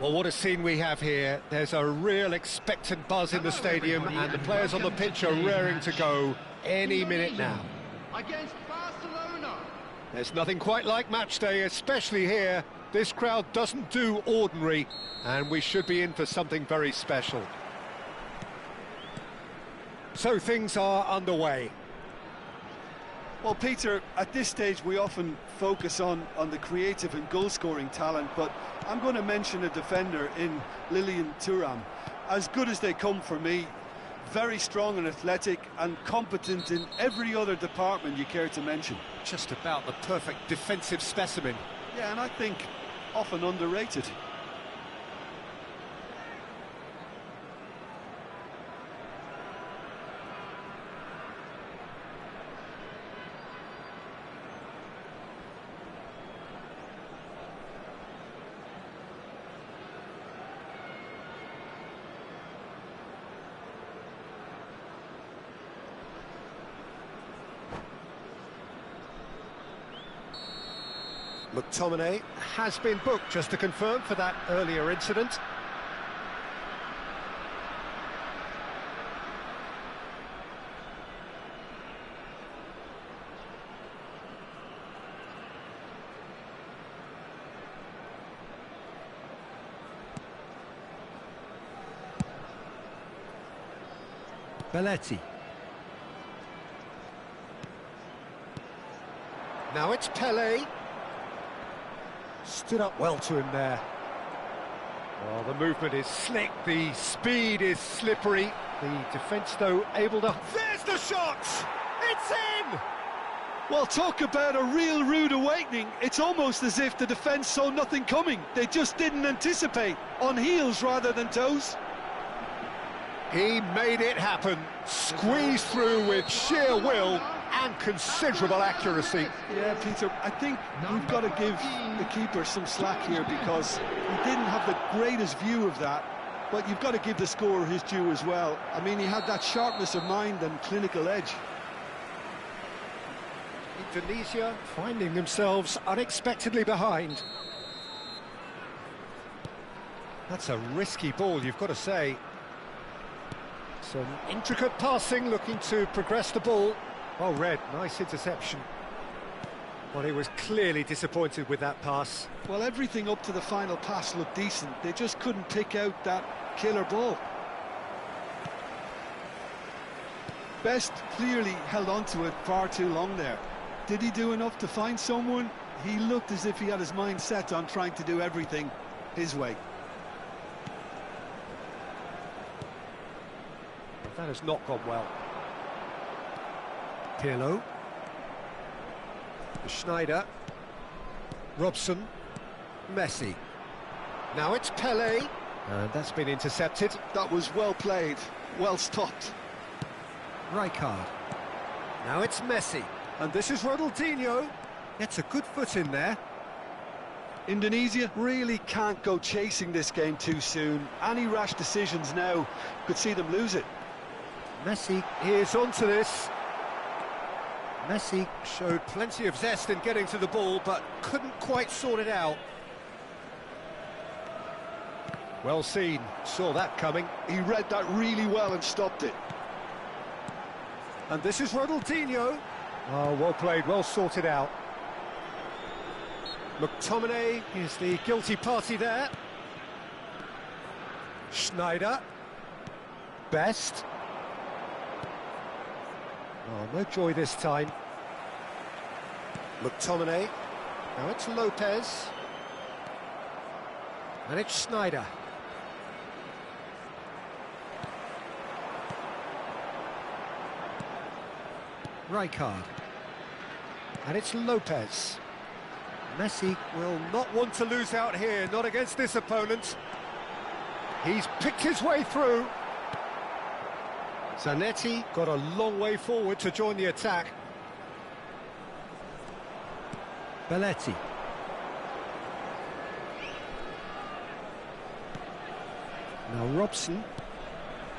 Well, what a scene we have here. There's a real expectant buzz in the stadium, and the players on the pitch are raring to go any minute now. Against Barcelona. There's nothing quite like match day, especially here. This crowd doesn't do ordinary, and we should be in for something very special. So things are underway. Well, Peter, at this stage we often focus on the creative and goal-scoring talent, but I'm going to mention a defender in Lilian Thuram. As good as they come for me, very strong and athletic and competent in every other department you care to mention. Just about the perfect defensive specimen. Yeah, and I think often underrated. McTominay has been booked, just to confirm, for that earlier incident. Belletti. Now it's Pelé. Stood up well to him there. Well, the movement is slick, the speed is slippery. The defence, though, able to... There's the shot! It's in! Well, talk about a real rude awakening. It's almost as if the defence saw nothing coming. They just didn't anticipate. On heels rather than toes. He made it happen. Squeezed through with sheer will and considerable accuracy. Yeah, Peter, I think we've got to give the keeper some slack here, because he didn't have the greatest view of that, but you've got to give the scorer his due as well. I mean, he had that sharpness of mind and clinical edge. Indonesia finding themselves unexpectedly behind. That's a risky ball, you've got to say. Some intricate passing, looking to progress the ball. Well read, nice interception. Well, he was clearly disappointed with that pass. Well, everything up to the final pass looked decent. They just couldn't pick out that killer ball. Best clearly held on to it far too long there. Did he do enough to find someone? He looked as if he had his mind set on trying to do everything his way. That has not gone well. Pirlo. Schneider. Robson. Messi. Now it's Pelé. And that's been intercepted. That was well played, well stopped. Racikan. Now it's Messi. And this is Ronaldinho. Gets a good foot in there. Indonesia really can't go chasing this game too soon. Any rash decisions now could see them lose it. Messi is onto this. Messi showed plenty of zest in getting to the ball, but couldn't quite sort it out. Well seen, saw that coming. He read that really well and stopped it. And this is Ronaldinho. Oh, well played, well sorted out. McTominay is the guilty party there. Schneider. Best. Oh, no joy this time. McTominay. Now it's Lopez. And it's Schneider. Racikan. And it's Lopez. Messi will not want to lose out here, not against this opponent. He's picked his way through. Zanetti got a long way forward to join the attack. Belletti. Now Robson,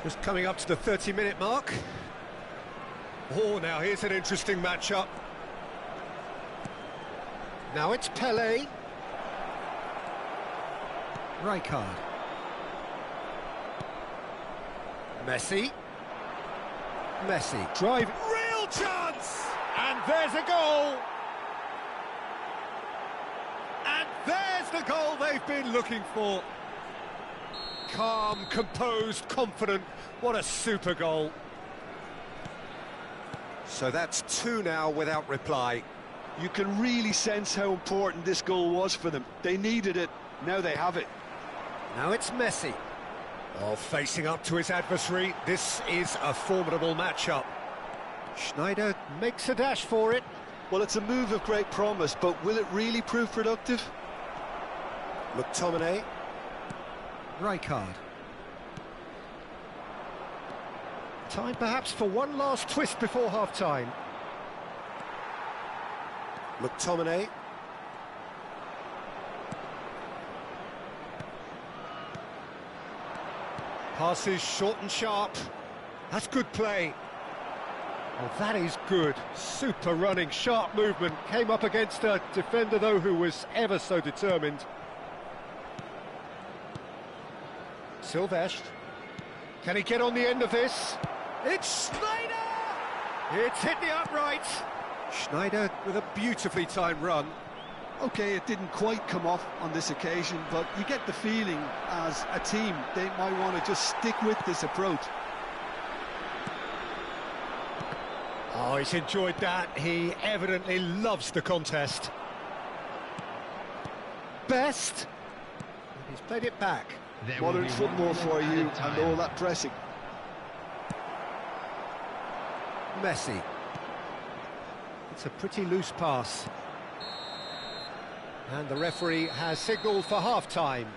just coming up to the 30-minute mark. Oh, now here's an interesting matchup. Now it's Pelé. Right card. Messi. Drive. Real chance! And there's a goal! And there's the goal they've been looking for. Calm, composed, confident. What a super goal. So that's 2 now without reply. You can really sense how important this goal was for them. They needed it, now they have it. Now it's Messi. Oh, facing up to his adversary. This is a formidable matchup. Schneider makes a dash for it. Well, it's a move of great promise, but will it really prove productive? McTominay. Right card. Time perhaps for one last twist before half-time. McTominay. Passes short and sharp. That's good play. Oh, that is good. Super running, sharp movement. Came up against a defender, though, who was ever so determined. Silvestre. Can he get on the end of this? It's Schneider! It's hit the upright. Schneider with a beautifully timed run. Okay, it didn't quite come off on this occasion, but you get the feeling as a team they might want to just stick with this approach. Oh, he's enjoyed that. He evidently loves the contest. Best. He's played it back. Modern football for you and all that pressing. Messi. It's a pretty loose pass. And the referee has signalled for half-time.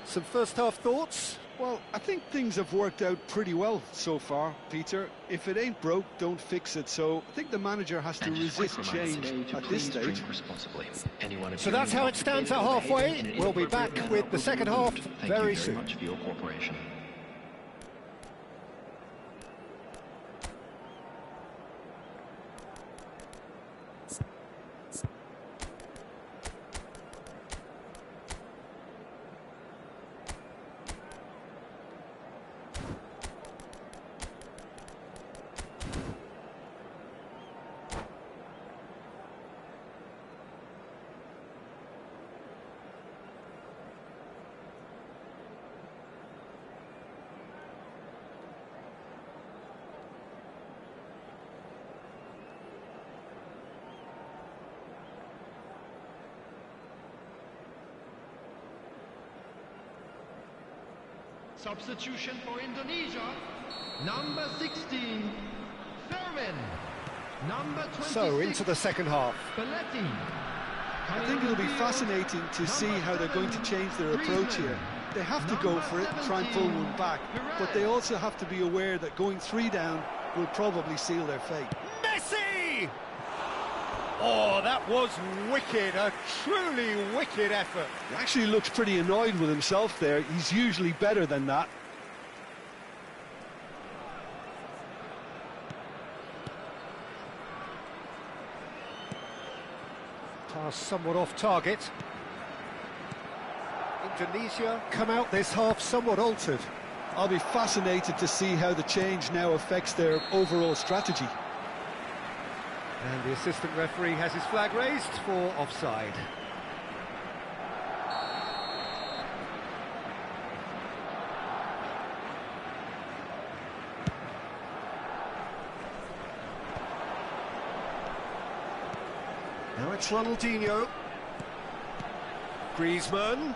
Some first-half thoughts? Well, I think things have worked out pretty well so far, Peter. If it ain't broke, don't fix it. So I think the manager has to resist change at this stage. So that's how it stands at halfway. We'll be back with the second half very soon. Thank you very much for your cooperation. Substitution for Indonesia, number 16, temen. Number 26, So, into the second half. I think it'll be fascinating to see how they're going to change their approach here. They have to go for it and try and pull one back, but they also have to be aware that going 3 down will probably seal their fate. Messi! Oh, that was wicked, a truly wicked effort. He actually looks pretty annoyed with himself there. He's usually better than that. Pass somewhat off target. Indonesia come out this half somewhat altered. I'll be fascinated to see how the change now affects their overall strategy. And the assistant referee has his flag raised for offside. Now it's Ronaldinho. Griezmann.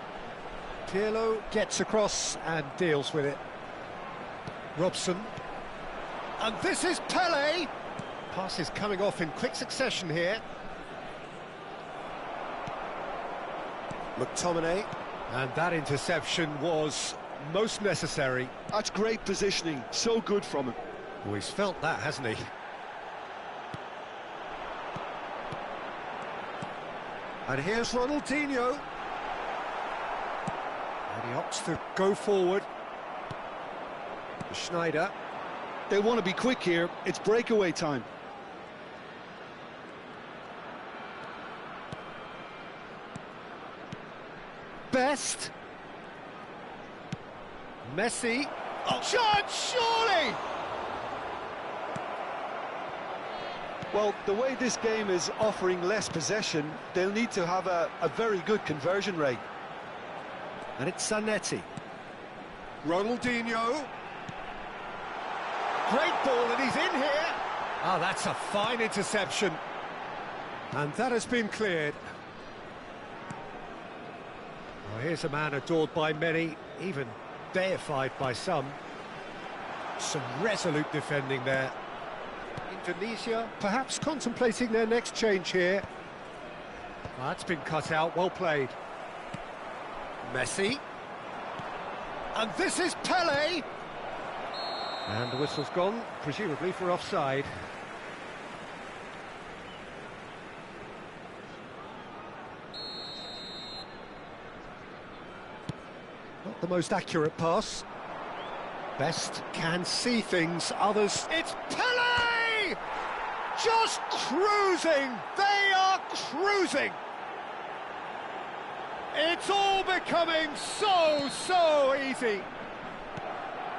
Pirlo gets across and deals with it. Robson. And this is Pele! Passes coming off in quick succession here. McTominay. And that interception was most necessary. That's great positioning, so good from him. Oh, he's felt that, hasn't he? And here's Ronaldinho. And he opts to go forward. Schneider. They want to be quick here. It's breakaway time. Best. Messi. Oh, shot, surely! Well, the way this game is offering less possession, they'll need to have a very good conversion rate. And it's Zanetti. Ronaldinho. Great ball, and he's in here. Oh, that's a fine interception. And that has been cleared. Well, here's a man adored by many, even deified by some. Some resolute defending there. Indonesia perhaps contemplating their next change here. Well, that's been cut out, well played. Messi. And this is Pele. And the whistle's gone, presumably for offside. Not the most accurate pass. Best can see things, others... It's Pele! Just cruising! They are cruising! It's all becoming so easy.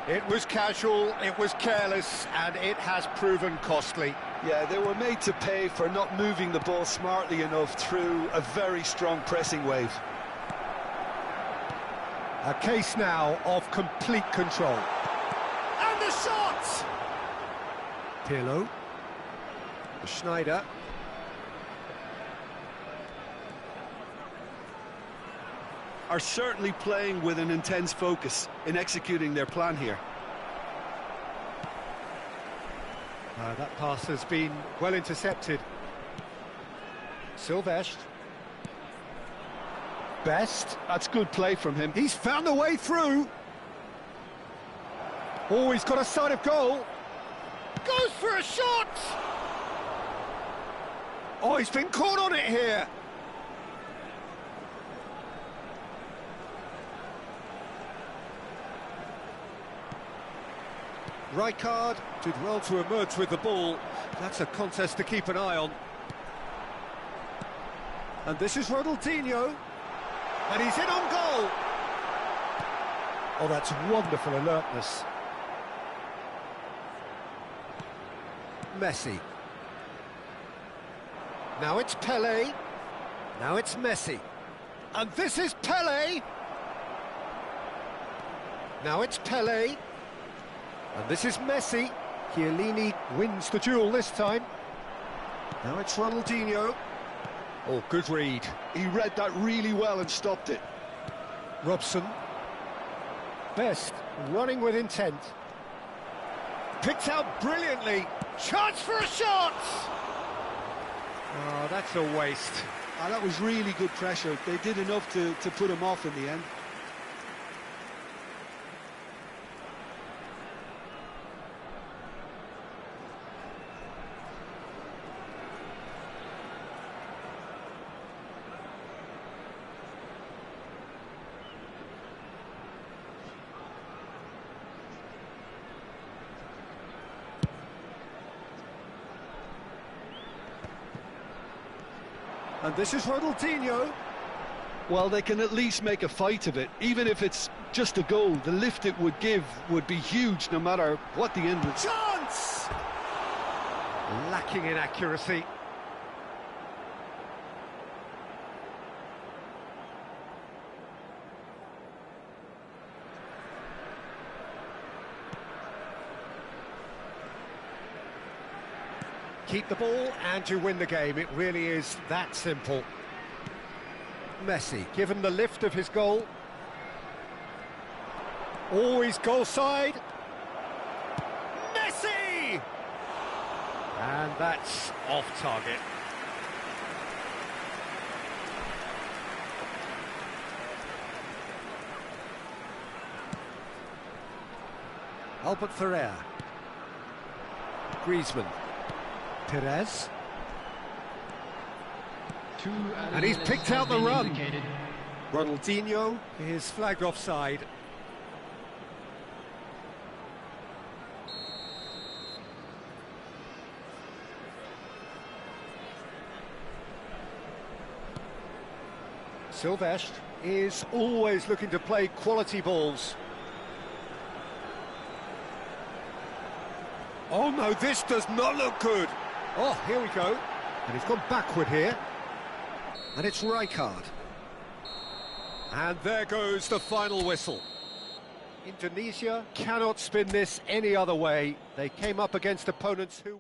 It was casual, it was careless, and it has proven costly. Yeah, they were made to pay for not moving the ball smartly enough through a very strong pressing wave. A case now of complete control. And the shot! Pirlo. Schneider. Are certainly playing with an intense focus in executing their plan here. That pass has been well intercepted. Silvestre. Best. That's good play from him. He's found a way through. Oh, he's got a sight of goal. Goes for a shot. Oh, he's been caught on it here. Rijkaard did well to emerge with the ball. That's a contest to keep an eye on. And this is Ronaldinho. And he's in on goal. Oh, that's wonderful alertness. Messi. Now it's Pele. Now it's Messi. And this is Pele. Now it's Pele. And this is Messi. Chiellini wins the duel this time. Now it's Ronaldinho. Oh, good read. He read that really well and stopped it. Robson. Best, running with intent. Picked out brilliantly. Chance for a shot! Oh, that's a waste. That was really good pressure. They did enough to put him off in the end. And this is Ronaldinho. Well, they can at least make a fight of it. Even if it's just a goal, the lift it would give would be huge no matter what the end result. Chance! Lacking in accuracy. Keep the ball and you win the game. It really is that simple. Messi, given the lift of his goal. Always goal side. Messi! And that's off target. Albert Ferrer. Griezmann. Perez. And he's picked out the run. Indicated. Ronaldinho is flagged offside. Silvestre is always looking to play quality balls. Oh no, this does not look good. Oh, here we go. And he's gone backward here. And it's Rijkaard. And there goes the final whistle. Indonesia cannot spin this any other way. They came up against opponents who...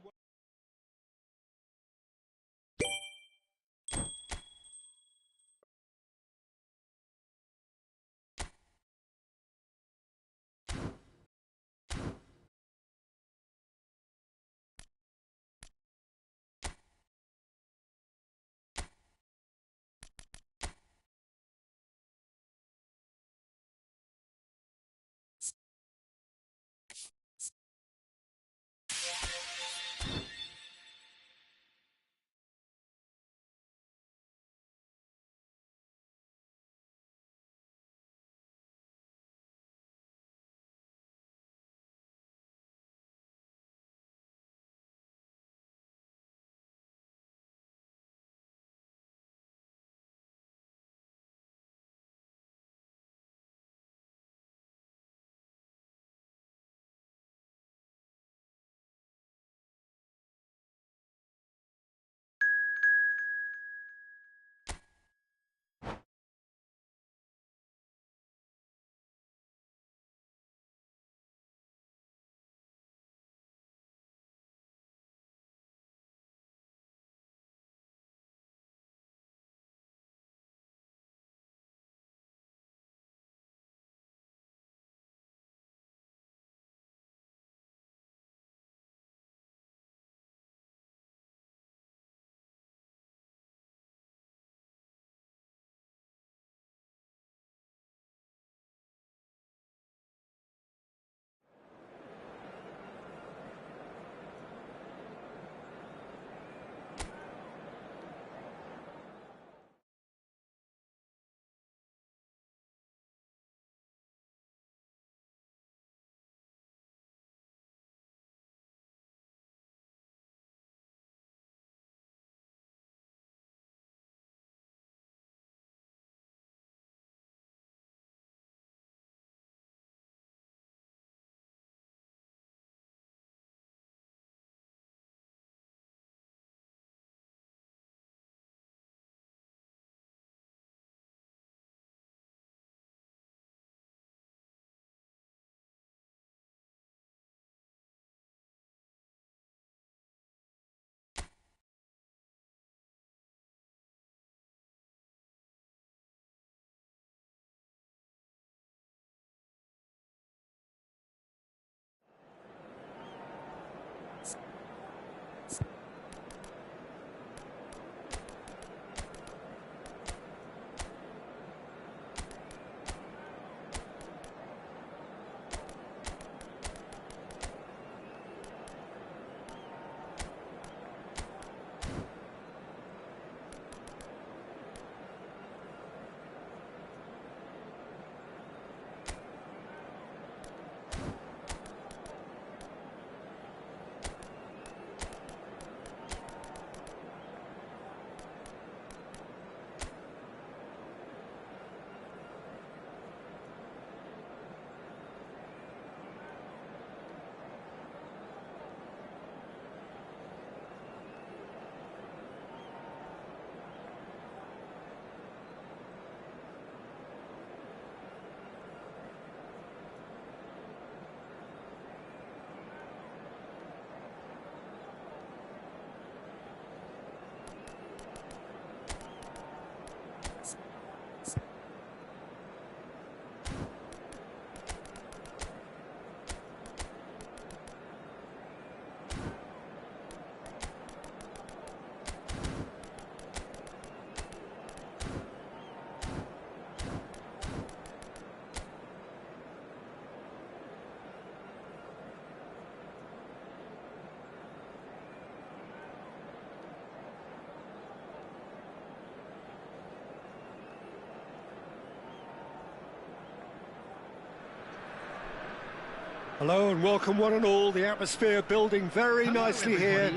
Hello and welcome one and all. The atmosphere building very nicely here.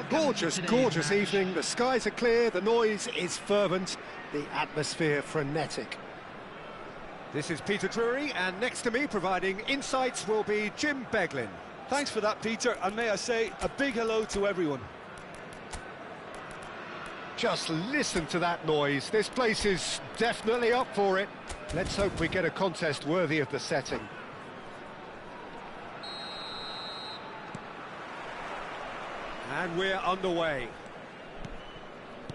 Gorgeous, gorgeous evening. The skies are clear, the noise is fervent, the atmosphere frenetic. This is Peter Drury, and next to me providing insights will be Jim Beglin. Thanks for that, Peter, and may I say a big hello to everyone. Just listen to that noise. This place is definitely up for it. Let's hope we get a contest worthy of the setting. And we're underway.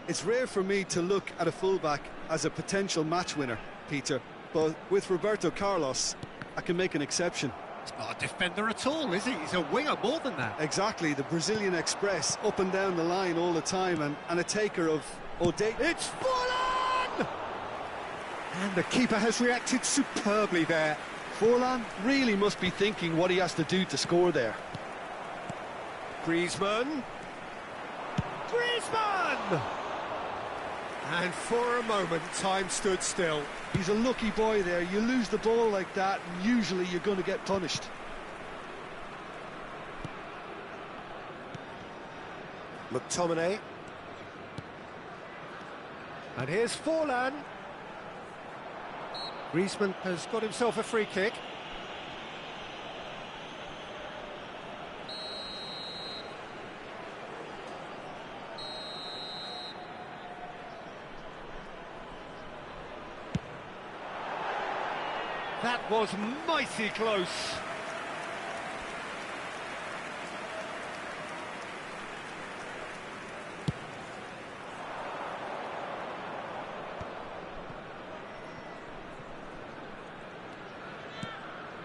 It's rare for me to look at a fullback as a potential match winner, Peter, but with Roberto Carlos, I can make an exception. He's not a defender at all, is he? He's a winger more than that. Exactly, the Brazilian Express, up and down the line all the time, and a taker of O'Day. It's Forlan! And the keeper has reacted superbly there. Forlan really must be thinking what he has to do to score there. Griezmann. And for a moment, time stood still. He's a lucky boy there. You lose the ball like that, and usually you're going to get punished. McTominay. And here's Forlan. Griezmann has got himself a free kick. That was mighty close.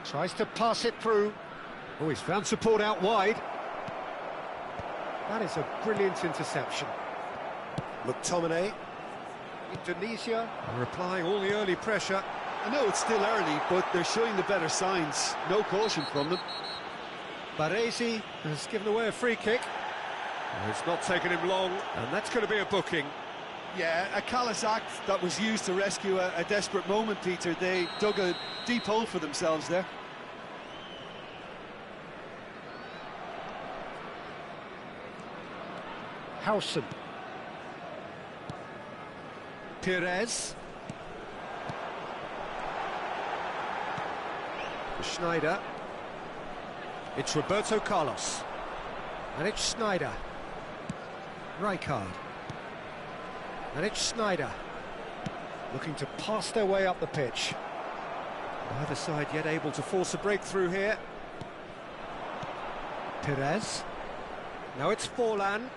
Tries to pass it through. Oh, he's found support out wide. That is a brilliant interception. McTominay. Indonesia are applying all the early pressure. I know it's still early, but they're showing the better signs. No caution from them. Baresi has given away a free kick. It's not taken him long, and that's going to be a booking. Yeah, a callous act that was used to rescue a desperate moment, Peter. They dug a deep hole for themselves there. Howson. Perez. Schneider. It's Roberto Carlos. And it's Schneider. Rijkaard. And it's Schneider. Looking to pass their way up the pitch. Neither side yet able to force a breakthrough here. Perez. Now it's Forlan.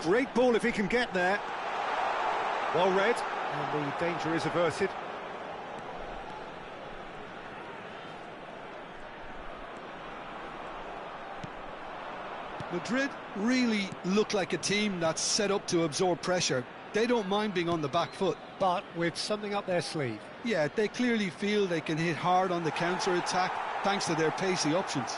Great ball if he can get there. Well read. And the danger is averted. Madrid really look like a team that's set up to absorb pressure. They don't mind being on the back foot. But with something up their sleeve. Yeah, they clearly feel they can hit hard on the counter-attack thanks to their pacey options.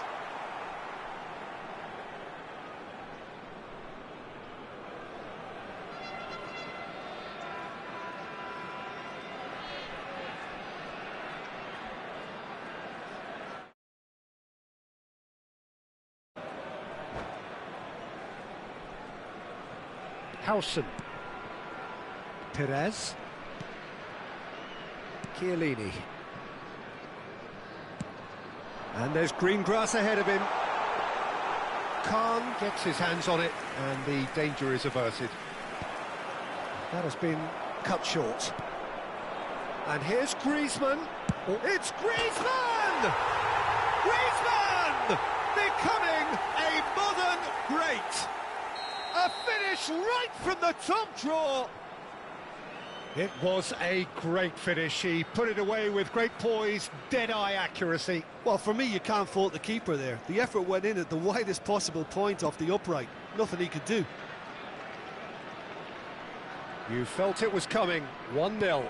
Howson. Perez. Chiellini. And there's green grass ahead of him. Khan gets his hands on it, and the danger is averted. That has been cut short. And here's Griezmann. Oh, it's Griezmann! Griezmann! Becoming a modern great. A finish right from the top draw. It was a great finish. He put it away with great poise, dead-eye accuracy. Well, for me, you can't fault the keeper there. The effort went in at the widest possible point off the upright. Nothing he could do. You felt it was coming. 1-0.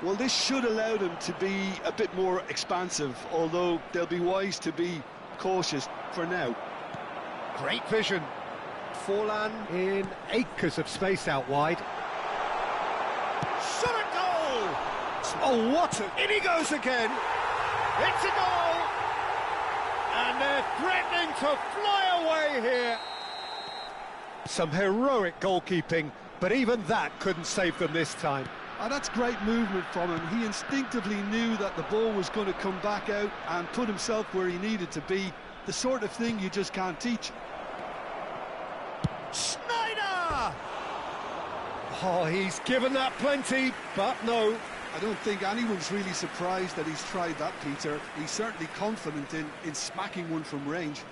Well, this should allow them to be a bit more expansive, although they'll be wise to be cautious for now. Great vision. Forlan in acres of space out wide. Shot at goal! Oh, what a... In he goes again! It's a goal! And they're threatening to fly away here. Some heroic goalkeeping, but even that couldn't save them this time. Oh, that's great movement from him. He instinctively knew that the ball was going to come back out and put himself where he needed to be. The sort of thing you just can't teach. Schneider! Oh, he's given that plenty, but no. I don't think anyone's really surprised that he's tried that, Peter. He's certainly confident in smacking one from range.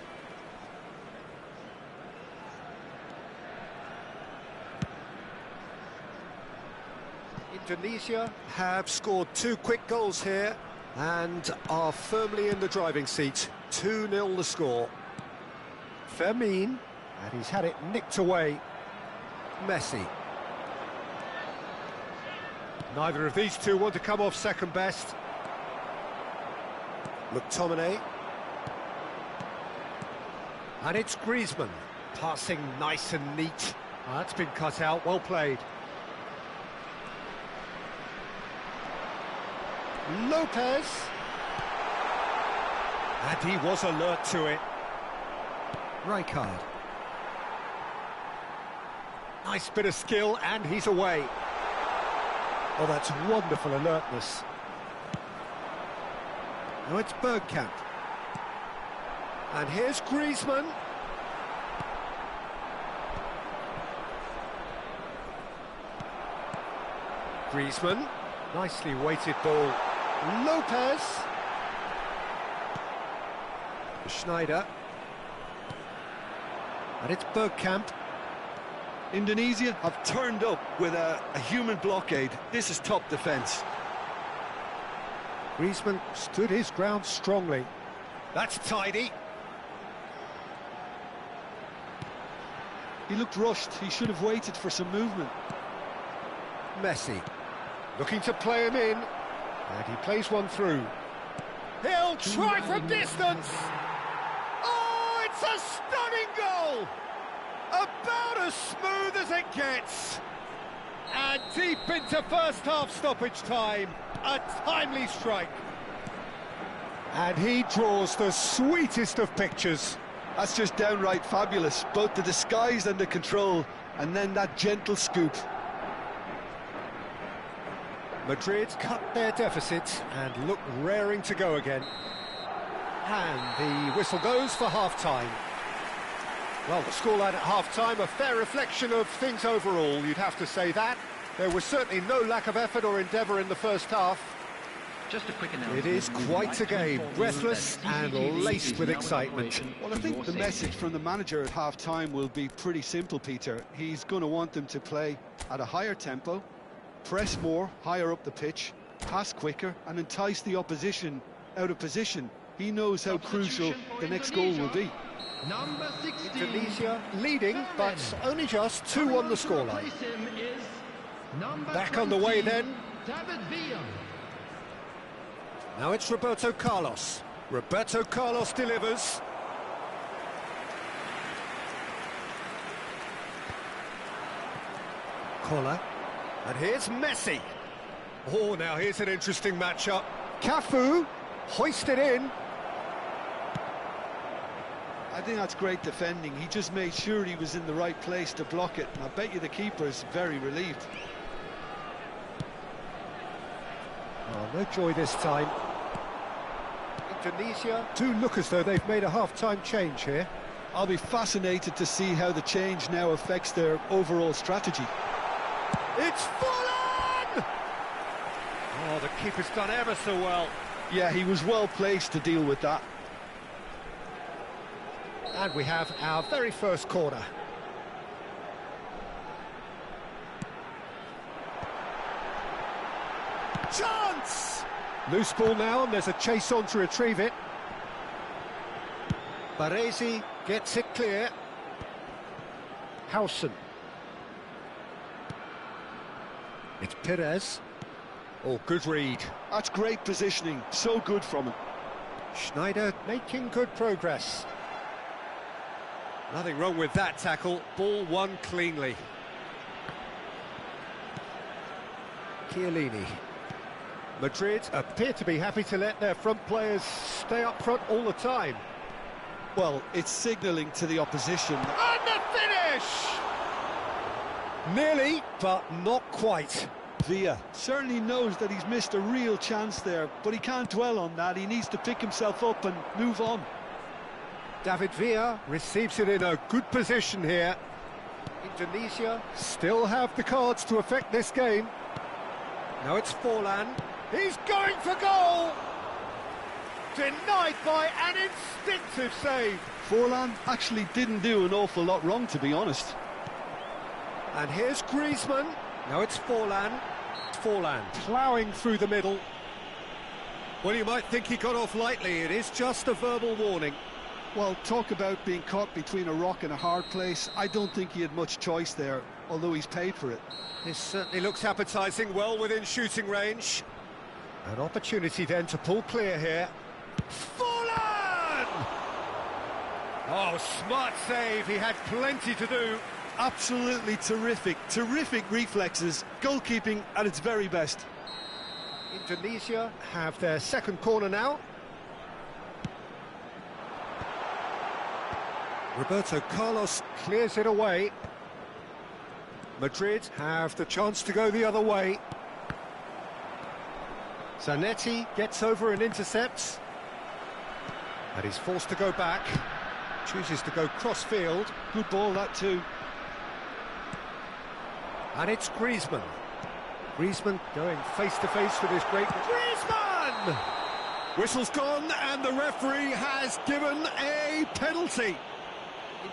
Indonesia have scored 2 quick goals here and are firmly in the driving seat. 2-0 the score. Fermin, and he's had it nicked away. Messi. Neither of these two want to come off second best. McTominay. And it's Griezmann, passing nice and neat. That's been cut out, well played. Lopez. And he was alert to it. Rijkaard. Nice bit of skill, and he's away. Oh, that's wonderful alertness. Now it's Bergkamp. And here's Griezmann. Griezmann. Nicely weighted ball. Lopez. Schneider. And it's Bergkamp. Indonesia have turned up with a human blockade. This is top defence. Griezmann stood his ground strongly. That's tidy. He looked rushed. He should have waited for some movement. Messi. Looking to play him in. And he plays one through. He'll try from distance. Oh, it's a stunning goal! About as smooth as it gets. And deep into first half stoppage time. A timely strike. And he draws the sweetest of pictures. That's just downright fabulous. Both the disguise and the control, and then that gentle scoop. Madrid cut their deficit and look raring to go again. And the whistle goes for half-time. Well, the scoreline at half-time, a fair reflection of things overall, you'd have to say that. There was certainly no lack of effort or endeavour in the first half. Just a quick announcement. It is quite a game, breathless and laced with excitement. Well, I think the message from the manager at half-time will be pretty simple, Peter. He's going to want them to play at a higher tempo, press more, higher up the pitch, pass quicker, and entice the opposition out of position. He knows how crucial the next goal will be. Number 16. Indonesia leading, but only just 2 on the scoreline. Back on the way then. David Villa. Now it's Roberto Carlos. Roberto Carlos delivers. Collar. And here's Messi. Oh, now here's an interesting matchup. Cafu hoisted in. I think that's great defending. He just made sure he was in the right place to block it. And I bet you the keeper's very relieved. Oh, no joy this time. Indonesia do look as though they've made a half-time change here. I'll be fascinated to see how the change now affects their overall strategy. It's full on! Oh, the keeper's done ever so well. Yeah, he was well placed to deal with that. And we have our very first corner. Chance! Loose ball now, and there's a chase on to retrieve it. Baresi gets it clear. Howson. It's Perez. Oh, good read. That's great positioning, so good from him. Schneider making good progress. Nothing wrong with that tackle. Ball won cleanly. Chiellini. Madrid appear to be happy to let their front players stay up front all the time. Well, it's signalling to the opposition. And the finish! Nearly, but not quite. Villa certainly knows that he's missed a real chance there, but he can't dwell on that. He needs to pick himself up and move on. David Villa receives it in a good position here. Indonesia still have the cards to affect this game. Now it's Forlan. He's going for goal! Denied by an instinctive save. Forlan actually didn't do an awful lot wrong, to be honest. And here's Griezmann. Now it's Forlan. Forlan ploughing through the middle. Well, you might think he got off lightly. It is just a verbal warning. Well, talk about being caught between a rock and a hard place. I don't think he had much choice there, although he's paid for it. This certainly looks appetising, well within shooting range. An opportunity then to pull clear here. Forlan! Oh, smart save. He had plenty to do. Absolutely terrific reflexes, goalkeeping at its very best. Indonesia have their second corner now. Roberto Carlos clears it away. Madrid have the chance to go the other way. Zanetti gets over and intercepts. And he's forced to go back. Chooses to go cross-field. Good ball, that too. And it's Griezmann. Griezmann going face-to-face with his great... Griezmann! Whistle's gone and the referee has given a penalty.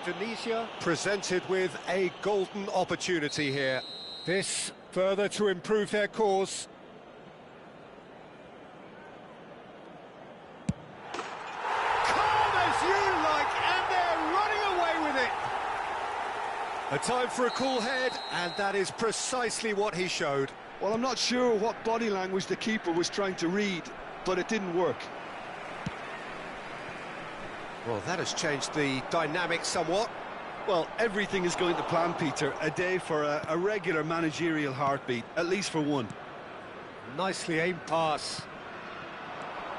Indonesia presented with a golden opportunity here. This further to improve their cause. Calm as you like, and they're running away with it. A time for a cool head, and that is precisely what he showed. Well, I'm not sure what body language the keeper was trying to read, but it didn't work. Well, that has changed the dynamic somewhat. Well, everything is going to plan, Peter. A day for a regular managerial heartbeat, at least for one. Nicely aimed pass.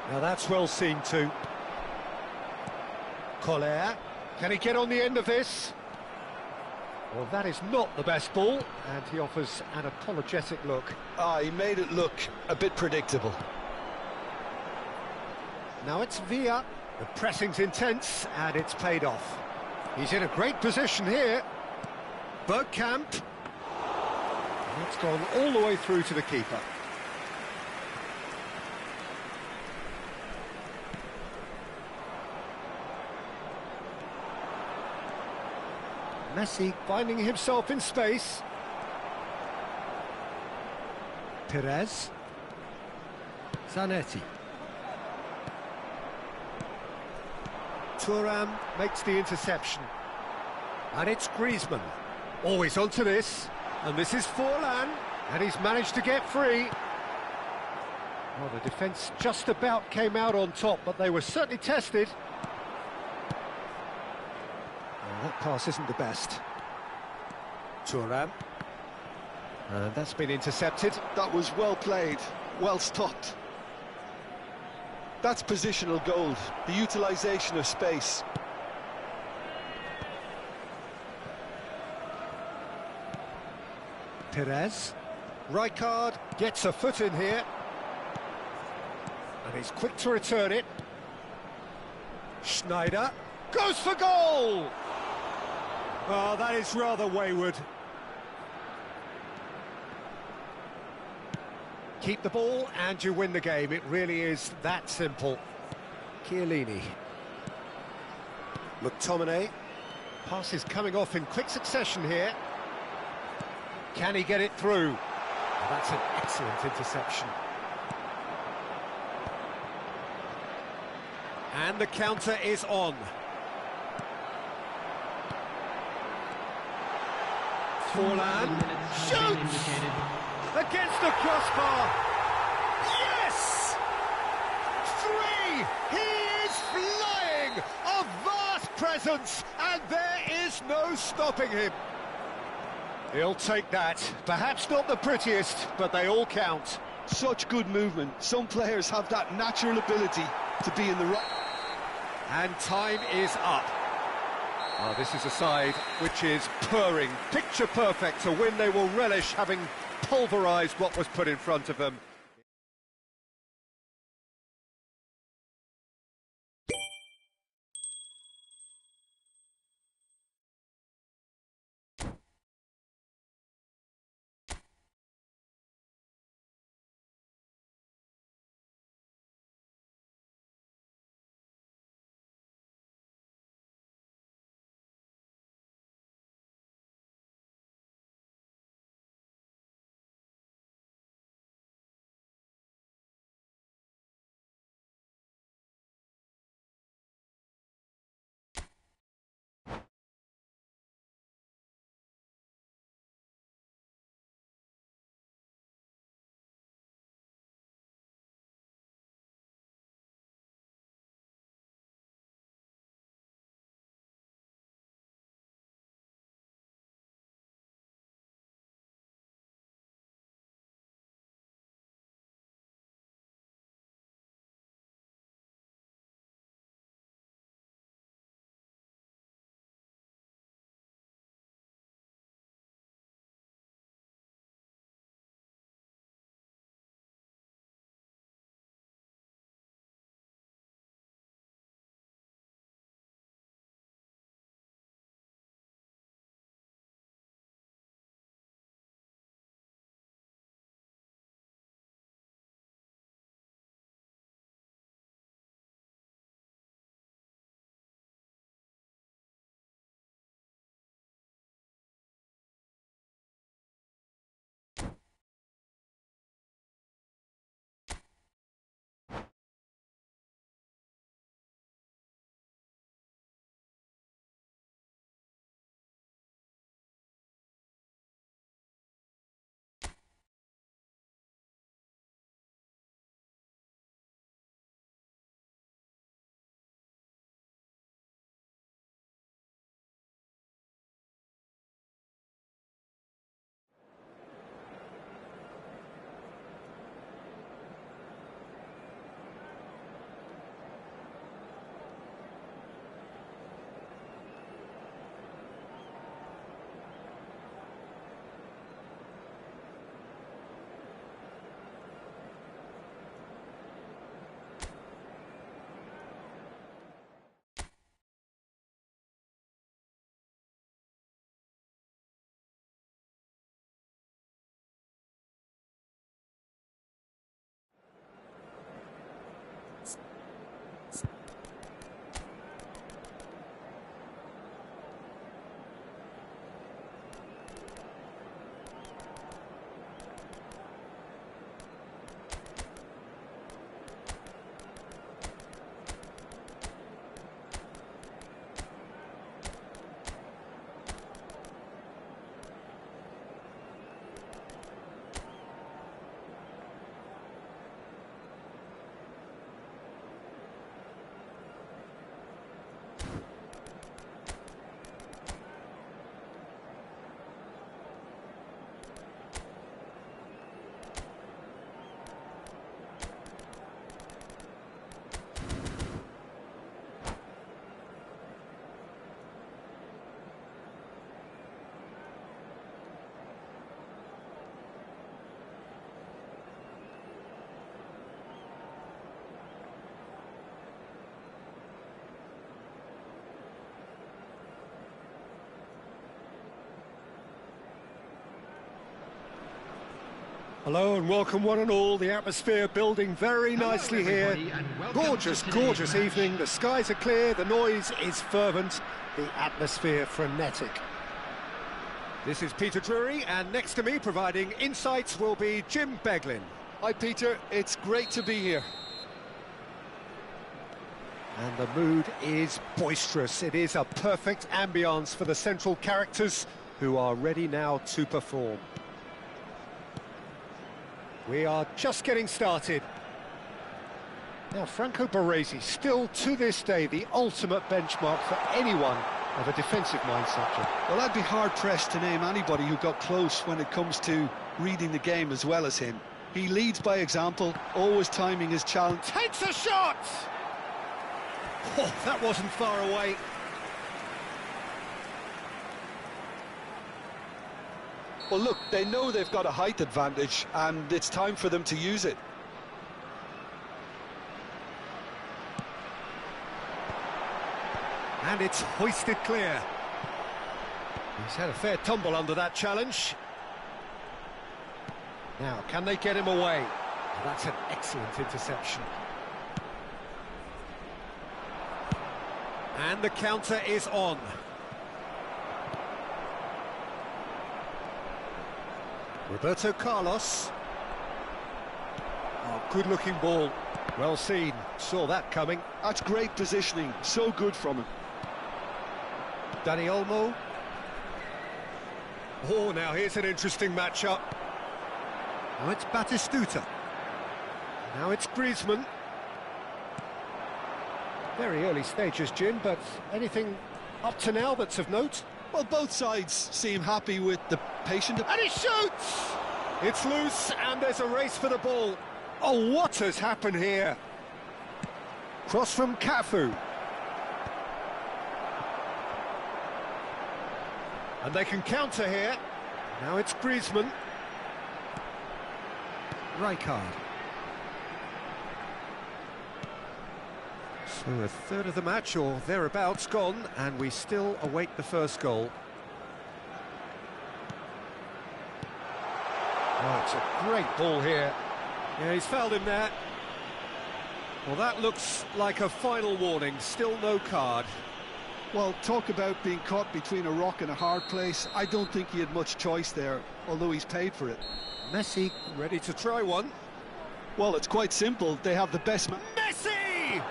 Now that's well seen too. Collier, can he get on the end of this? Well, that is not the best ball, and he offers an apologetic look. He made it look a bit predictable. Now it's Villa. The pressing's intense, and it's paid off. He's in a great position here. Bergkamp. And it's gone all the way through to the keeper. Messi finding himself in space. Perez. Zanetti. Thuram makes the interception. And it's Griezmann. Always onto this. And this is Forlan. And he's managed to get free. Well, the defence just about came out on top, but they were certainly tested. Oh, that pass isn't the best. Thuram. And that's been intercepted. That was well played, well stopped. That's positional gold, the utilisation of space. Perez. Rijkaard gets a foot in here. And he's quick to return it. Schneider goes for goal! Oh, that is rather wayward. Keep the ball and you win the game. It really is that simple. Chiellini. McTominay. Pass is coming off in quick succession here. Can he get it through? Oh, that's an excellent interception. And the counter is on. Forlan shoots! Against the crossbar. Yes! 3! He is flying! A vast presence, and there is no stopping him. He'll take that. Perhaps not the prettiest, but they all count. Such good movement. Some players have that natural ability to be in the right... And time is up. Oh, this is a side which is purring, picture perfect, a win they will relish, having pulverised what was put in front of them. Hello and welcome one and all. The atmosphere building very nicely here. Gorgeous, gorgeous evening. The skies are clear, the noise is fervent, the atmosphere frenetic. This is Peter Drury, and next to me providing insights will be Jim Beglin. Hi Peter, it's great to be here. And the mood is boisterous. It is a perfect ambience for the central characters who are ready now to perform. We are just getting started. Now, Franco Baresi, still to this day the ultimate benchmark for anyone of a defensive mindset. Well, I'd be hard-pressed to name anybody who got close when it comes to reading the game as well as him. He leads by example, always timing his challenge. Takes a shot! Oh, that wasn't far away. Well, look, they know they've got a height advantage, and it's time for them to use it. And it's hoisted clear. He's had a fair tumble under that challenge. Now, can they get him away? Oh, that's an excellent interception. And the counter is on. Roberto Carlos. Oh, good-looking ball. Well seen. Saw that coming. That's great positioning. So good from him. Dani Olmo. Oh, now here's an interesting matchup. Now it's Batistuta. Now it's Griezmann. Very early stages, Jim, but anything up to now that's of note? Well, both sides seem happy with the patient... And he shoots! It's loose, and there's a race for the ball. Oh, what has happened here? Cross from Cafu. And they can counter here. Now it's Griezmann. Racikan. So a third of the match, or thereabouts, gone, and we still await the first goal. Oh, it's a great ball here. Yeah, he's fouled him there. Well, that looks like a final warning. Still no card. Well, talk about being caught between a rock and a hard place. I don't think he had much choice there, although he's paid for it. Messi ready to try one. Well, it's quite simple. They have the best man. Messi!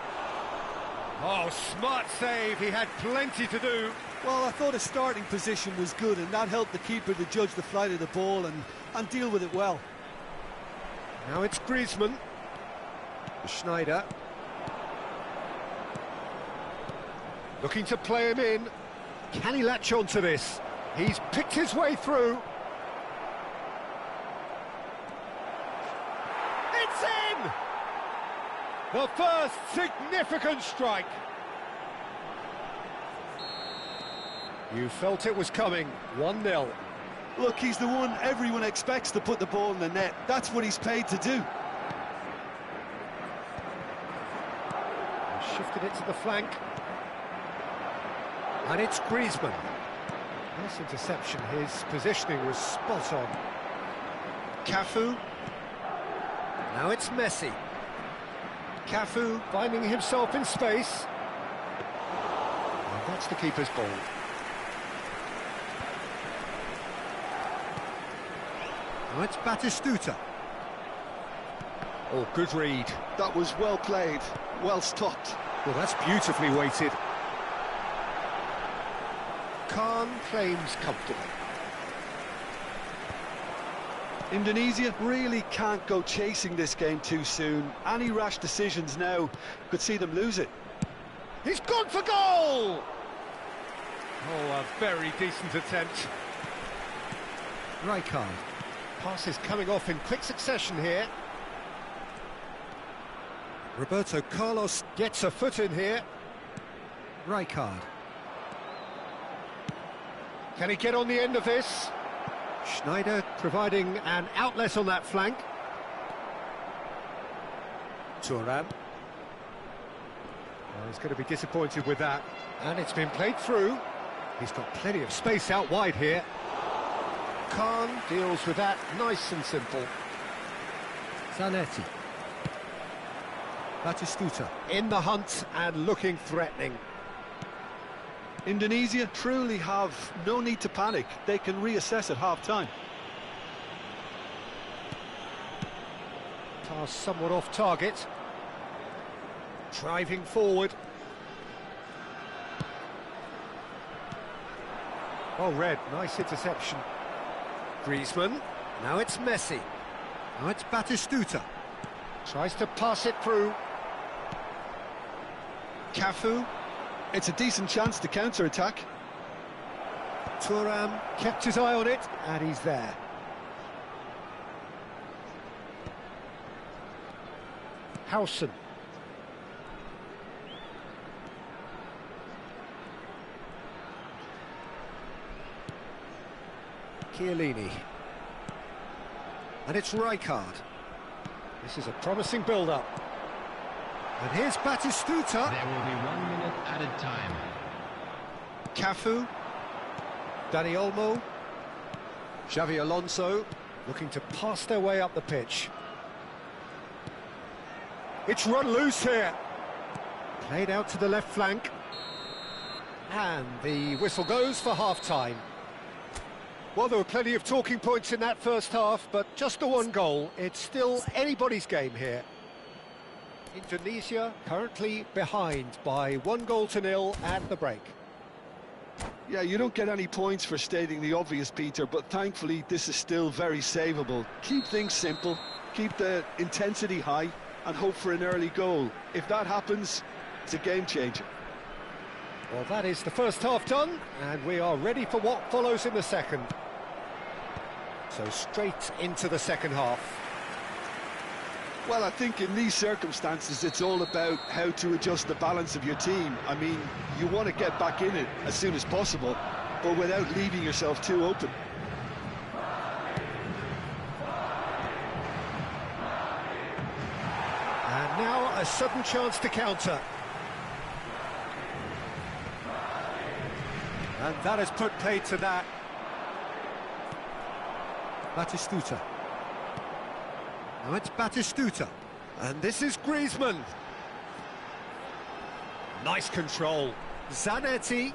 Oh, smart save. He had plenty to do. Well, I thought his starting position was good, and that helped the keeper to judge the flight of the ball and deal with it well. Now it's Griezmann. Schneider. Looking to play him in. Can he latch on to this? He's picked his way through. It's in! The first significant strike. You felt it was coming. 1-0. Look, he's the one everyone expects to put the ball in the net. That's what he's paid to do. He shifted it to the flank. And it's Griezmann. Nice interception. His positioning was spot on. Cafu. Now it's Messi. Cafu finding himself in space. And that's the keeper's ball. Now it's Batistuta. Oh, good read. That was well played, well stopped. Well, that's beautifully weighted. Khan claims comfortably. Indonesia really can't go chasing this game too soon. Any rash decisions now could see them lose it. He's gone for goal! Oh, a very decent attempt. Racikan. Pass is coming off in quick succession here. Roberto Carlos gets a foot in here. Racikan. Can he get on the end of this? Schneider providing an outlet on that flank. Thuram. Oh, he's going to be disappointed with that. And it's been played through. He's got plenty of space out wide here. Khan deals with that nice and simple. Zanetti. Batistuta in the hunt and looking threatening. Indonesia truly have no need to panic. They can reassess at half-time. Pass somewhat off target. Driving forward. Oh, red, nice interception. Griezmann, now it's Messi. Now it's Batistuta. Tries to pass it through. Cafu. It's a decent chance to counter-attack. Thuram kept his eye on it, and he's there. Howson. Chiellini. And it's Rijkaard. This is a promising build-up. And here's Batistuta. There will be 1 minute added time. Cafu. Dani Olmo. Xavi Alonso looking to pass their way up the pitch. It's run loose here. Played out to the left flank. And the whistle goes for half-time. Well, there were plenty of talking points in that first half, but just the one goal. It's still anybody's game here. Indonesia currently behind by 1-0 at the break. Yeah, you don't get any points for stating the obvious, Peter, but thankfully this is still very savable. Keep things simple, keep the intensity high, and hope for an early goal. If that happens, it's a game changer. Well, that is the first half done, and we are ready for what follows in the second. So straight into the second half. Well, I think in these circumstances, it's all about how to adjust the balance of your team. I mean, you want to get back in it as soon as possible, but without leaving yourself too open. And now a sudden chance to counter. And that has put paid to that. Batistuta. Now it's Batistuta. And this is Griezmann. Nice control. Zanetti.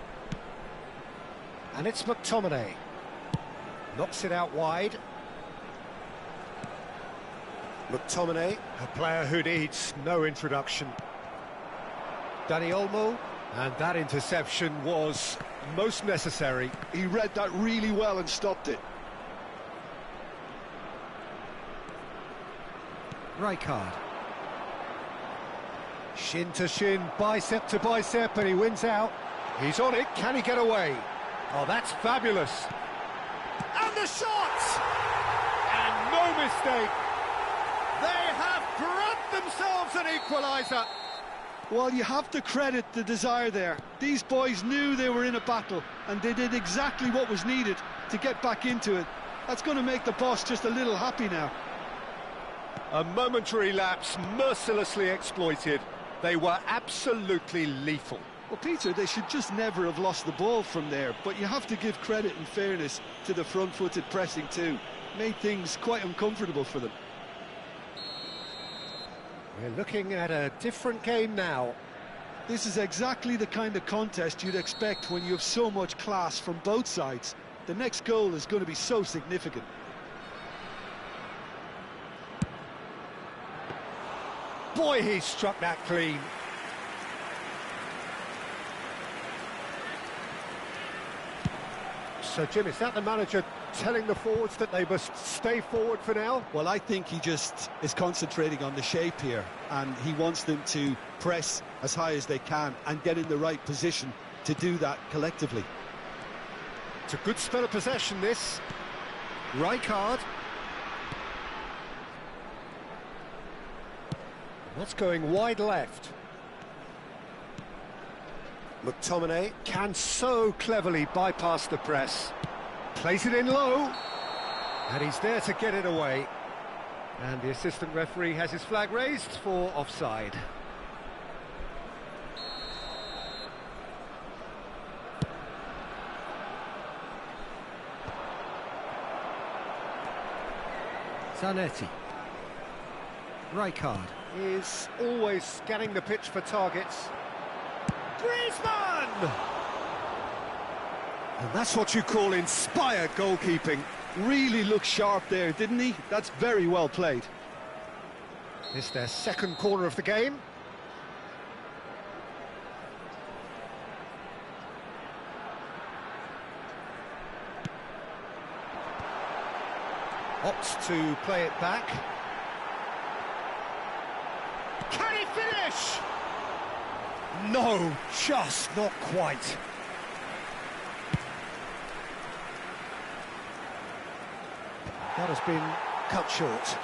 And it's McTominay. Knocks it out wide. McTominay, a player who needs no introduction. Dani Olmo. And that interception was most necessary. He read that really well and stopped it. Rijkaard. Shin to shin, bicep to bicep, and he wins out. He's on it, can he get away? Oh, that's fabulous. And the shot! And no mistake. They have grabbed themselves an equaliser. Well, you have to credit the desire there. These boys knew they were in a battle, and they did exactly what was needed to get back into it. That's going to make the boss just a little happy now. A momentary lapse, mercilessly exploited. They were absolutely lethal. Well, Peter, they should just never have lost the ball from there, but you have to give credit and fairness to the front-footed pressing too. Made things quite uncomfortable for them. We're looking at a different game now. This is exactly the kind of contest you'd expect when you have so much class from both sides. The next goal is going to be so significant. Boy, he struck that clean. So, Jim, is that the manager telling the forwards that they must stay forward for now? Well, I think he just is concentrating on the shape here, and he wants them to press as high as they can and get in the right position to do that collectively. It's a good spell of possession, this. Rijkaard. That's going wide left. McTominay can so cleverly bypass the press. Plays it in low. And he's there to get it away. And the assistant referee has his flag raised for offside. Zanetti. Rijkaard is always scanning the pitch for targets. Griezmann! And that's what you call inspired goalkeeping. Really looked sharp there, didn't he? That's very well played. It's their second corner of the game. Opts to play it back. Can he finish? No, just not quite. That has been cut short.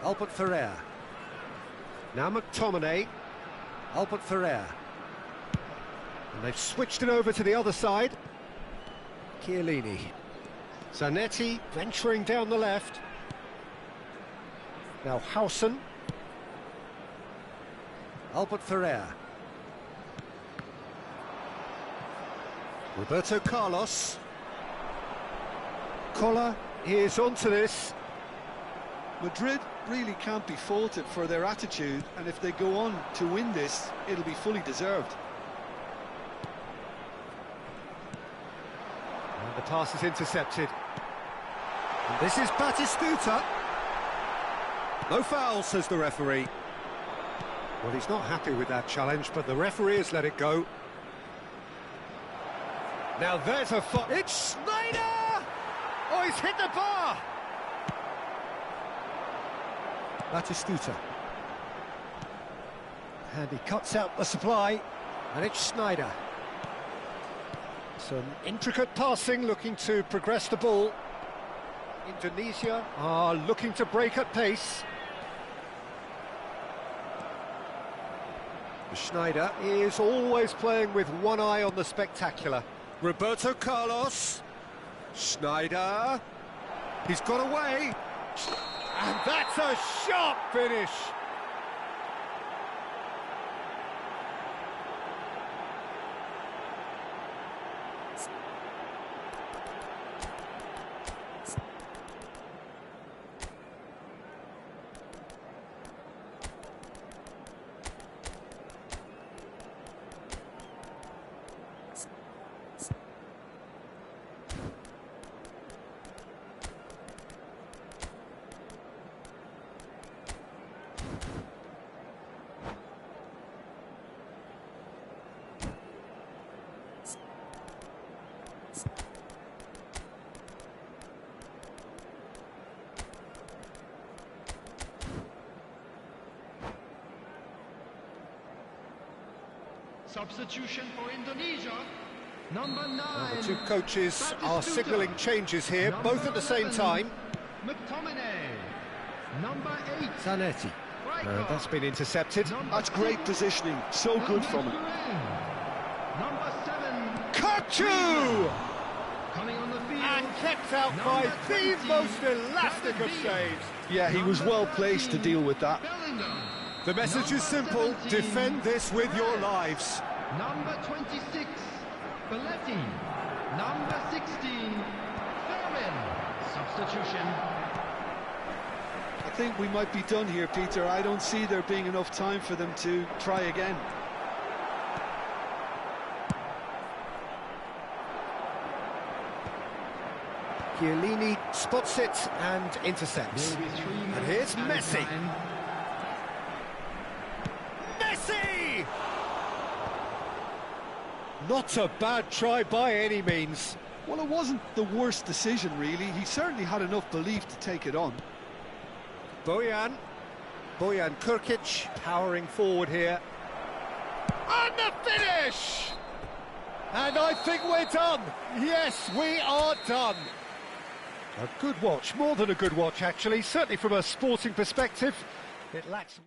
Albert Ferrer. Now McTominay. Albert Ferrer. And they've switched it over to the other side. Chiellini. Zanetti venturing down the left. Now Hausen. Albert Ferrer. Roberto Carlos. Koller is onto this. Madrid really can't be faulted for their attitude, and if they go on to win this, it'll be fully deserved. And the pass is intercepted. And this is Batistuta. No foul, says the referee. Well, he's not happy with that challenge, but the referee has let it go. Now there's a foul. It's Schneider! Oh, he's hit the bar! Batistuta. And he cuts out the supply, and it's Schneider. Some intricate passing, looking to progress the ball. Indonesia are looking to break at pace. Schneider is always playing with one eye on the spectacular. Roberto Carlos. Schneider. He's got away. And that's a sharp finish. Substitution for Indonesia. Number 9. Well, the two coaches are signalling changes here, both at the same time. McTominay. Number 8. Zanetti. That's been intercepted. That's great positioning, so good from him. Number 7. Kamu! Coming on the field. And kept out by the most elastic of saves. Yeah, he was well placed to deal with that. Bellingham. The message is simple: defend this with your lives. Number 26, Belletti. Number 16, Fermin. Substitution. I think we might be done here, Peter. I don't see there being enough time for them to try again. Chiellini spots it and intercepts. And here's Messi. Messi! Not a bad try by any means. Well, it wasn't the worst decision, really. He certainly had enough belief to take it on. Bojan Kurkic powering forward here. And the finish! And I think we're done. Yes, we are done. A good watch, more than a good watch actually, certainly from a sporting perspective. It lacks...